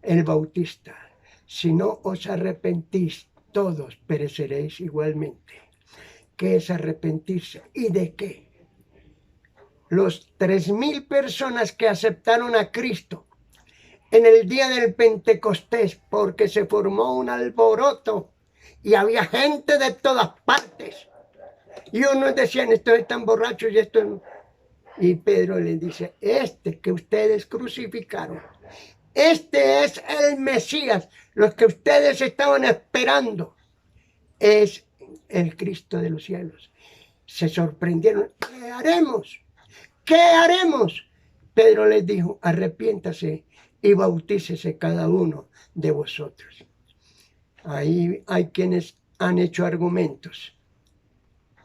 el Bautista, si no os arrepentís, todos pereceréis igualmente. ¿Qué es arrepentirse? ¿Y de qué? Los 3,000 personas que aceptaron a Cristo en el día del Pentecostés, porque se formó un alboroto y había gente de todas partes. Y unos decían, estos están borrachos y estos no. Y Pedro le dice, este que ustedes crucificaron, este es el Mesías, los que ustedes estaban esperando, es el Cristo de los cielos. Se sorprendieron, ¿qué haremos? ¿Qué haremos? Pedro les dijo, arrepiéntase y bautícese cada uno de vosotros. Ahí hay quienes han hecho argumentos,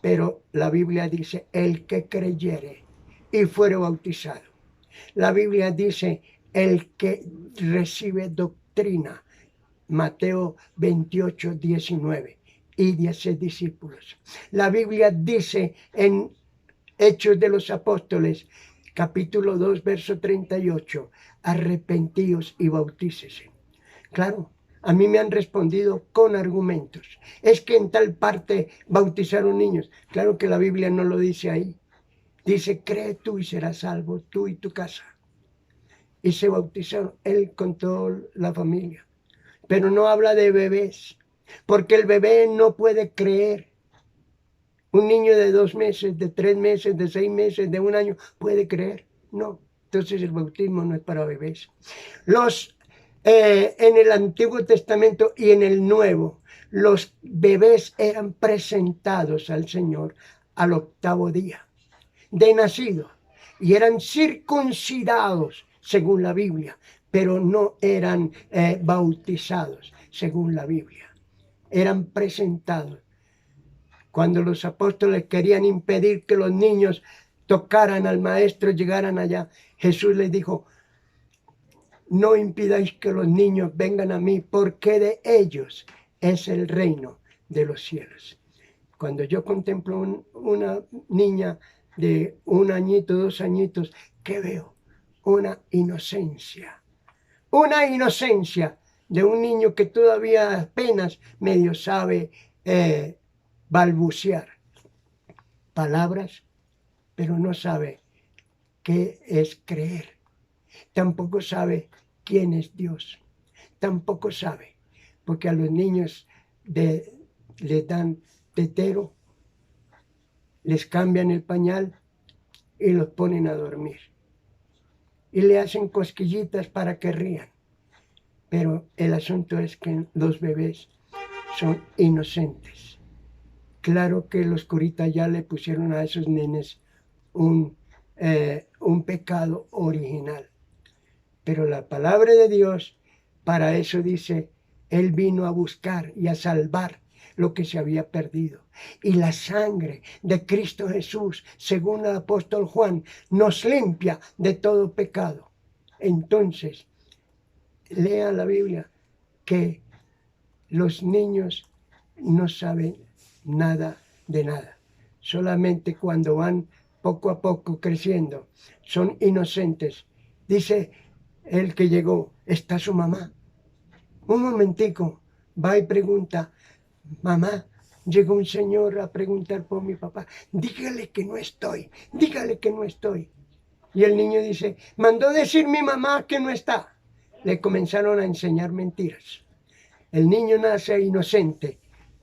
pero la Biblia dice, el que creyere y fuere bautizado. La Biblia dice, el que recibe doctrina, Mateo 28, 19, y 10 discípulos. La Biblia dice en Hechos de los Apóstoles, capítulo 2, verso 38, arrepentíos y bautícese. Claro, a mí me han respondido con argumentos. Es que en tal parte bautizaron niños. Claro que la Biblia no lo dice ahí. Dice, cree tú y serás salvo, tú y tu casa. Y se bautizaron él con toda la familia. Pero no habla de bebés, porque el bebé no puede creer. Un niño de 2 meses, de 3 meses, de 6 meses, de 1 año, ¿puede creer? No. Entonces el bautismo no es para bebés. En el Antiguo Testamento y en el Nuevo, los bebés eran presentados al Señor al 8º día de nacido y eran circuncidados según la Biblia, pero no eran bautizados según la Biblia. Eran presentados. Cuando los apóstoles querían impedir que los niños tocaran al maestro, llegaran allá, Jesús les dijo, no impidáis que los niños vengan a mí, porque de ellos es el reino de los cielos. Cuando yo contemplo una niña de 1 añito, 2 añitos, ¿qué veo? Una inocencia de un niño que todavía apenas medio sabe balbucear palabras, pero no sabe qué es creer. Tampoco sabe quién es Dios. Tampoco sabe, porque a los niños les dan tetero, les cambian el pañal y los ponen a dormir. Y le hacen cosquillitas para que rían. Pero el asunto es que los bebés son inocentes. Claro que los curitas ya le pusieron a esos nenes un pecado original. Pero la palabra de Dios, para eso dice, Él vino a buscar y a salvar lo que se había perdido. Y la sangre de Cristo Jesús, según el apóstol Juan, nos limpia de todo pecado. Entonces, lean la Biblia, que los niños no saben nada de nada. Solamente cuando van poco a poco creciendo, son inocentes. Dice el que llegó, ¿está su mamá? Un momentico, va y pregunta, mamá, llegó un señor a preguntar por mi papá, dígale que no estoy. Y el niño dice, mandó decir mi mamá que no está. Le comenzaron a enseñar mentiras. El niño nace inocente,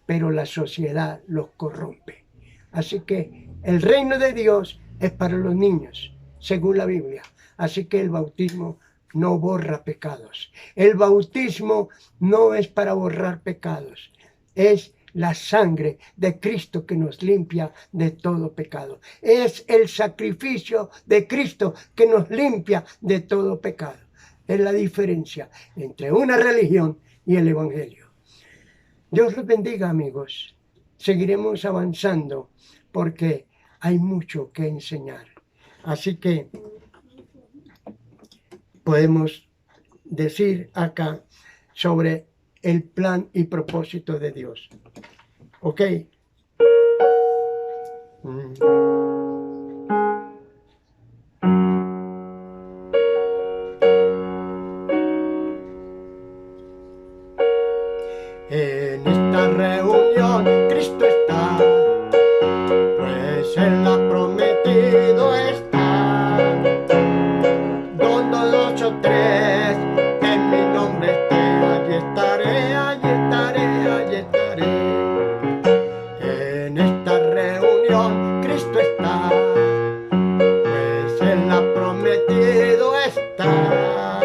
pero la sociedad los corrompe. Así que el reino de Dios es para los niños, según la Biblia. Así que el bautismo no borra pecados. El bautismo no es para borrar pecados. Es la sangre de Cristo que nos limpia de todo pecado. Es el sacrificio de Cristo que nos limpia de todo pecado. Es la diferencia entre una religión y el Evangelio. Dios los bendiga, amigos. Seguiremos avanzando porque hay mucho que enseñar. Así que podemos decir acá sobre el plan y propósito de Dios. ¿Ok? En esta reunión Cristo está, pues Él ha prometido estar. Donde dos o tres en mi nombre esté, allí estaré, allí estaré, allí estaré. En esta reunión Cristo está, pues Él ha prometido estar.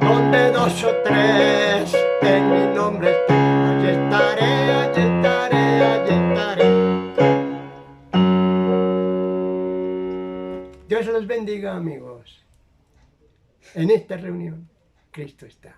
Donde dos o tres en mi nombre esté, allí estaré, allí estaré, allí estaré. Dios los bendiga, amigos. En esta reunión, Cristo está.